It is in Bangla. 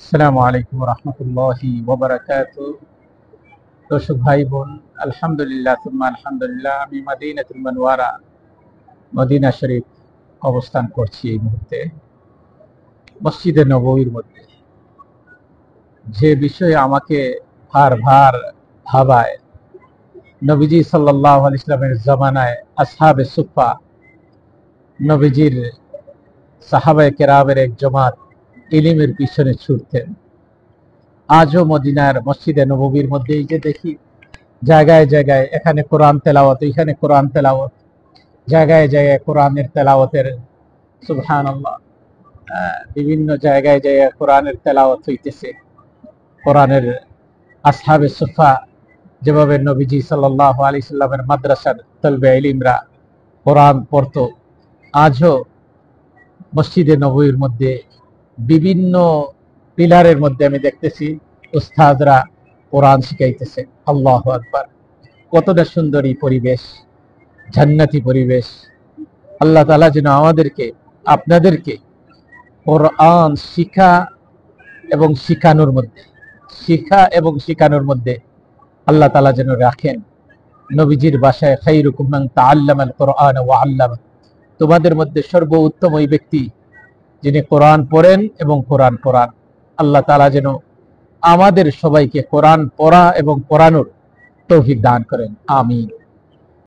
আসসালামু আলাইকুম রহমতুল্লাহি ওয়া বারাকাতুহু। দর্শক ভাই বোন, আলহামদুলিল্লাহ সুম্মা আলহামদুলিল্লাহ, আমি মদিনাতুল মুনাওয়ারা মদিনা শরীফ অবস্থান করছি এই মুহূর্তে। মসজিদে নববীর মধ্যে যে বিষয়ে আমাকে ভার ভাবায়, নবীজি সাল্লাল্লাহু আলাইহি ওয়াসাল্লামের জামানায় আসহাবে সুফফা, নবীজির সাহাবায়ে কেরামের এক জামাত ইলমের পিছনে ছুটতেন। আজও মদিনার মসজিদে নববীর মধ্যে এই যে দেখি, জায়গায় জায়গায় এখানে কোরআন তেলাওয়াত, এখানে কোরআন তেলাওয়াত, জায়গায় জায়গায় কোরআনের তেলাওয়াতের সুবহানাল্লাহ, বিভিন্ন জায়গায় জায়গায় কোরআনের তেলাওয়াত হইতেছে। কোরআনের আসহাবে সুফা যেভাবে নবীজি সাল্লাল্লাহু আলাইহি সাল্লামের মাদ্রাসার তলবে ইলমরা কোরআন পড়তো, আজও মসজিদে নববীর মধ্যে বিভিন্ন পিলারের মধ্যে আমি দেখতেছি উস্তাদরা কোরআন শিখাইতেছে। আল্লাহু আকবার! কতটা সুন্দর এই পরিবেশ, জান্নাতি পরিবেশ। আল্লাহ তাআলা যেন আমাদেরকে, আপনাদেরকে কোরআন শিখা এবং শিখানোর মধ্যে আল্লাহ তাআলা যেন রাখেন। নবীজির ভাষায় খায়রুকুম মান তাআল্লামাল কোরআন ওয়া আল্লামা, তোমাদের মধ্যে সর্বোত্তম ওই ব্যক্তি যিনি কোরআন পড়েন এবং কোরআন পড়ান। আল্লাহ তাআলা যেন আমাদের সবাইকে কোরআন পড়া এবং পড়ানোর তৌফিক দান করেন। আমিন।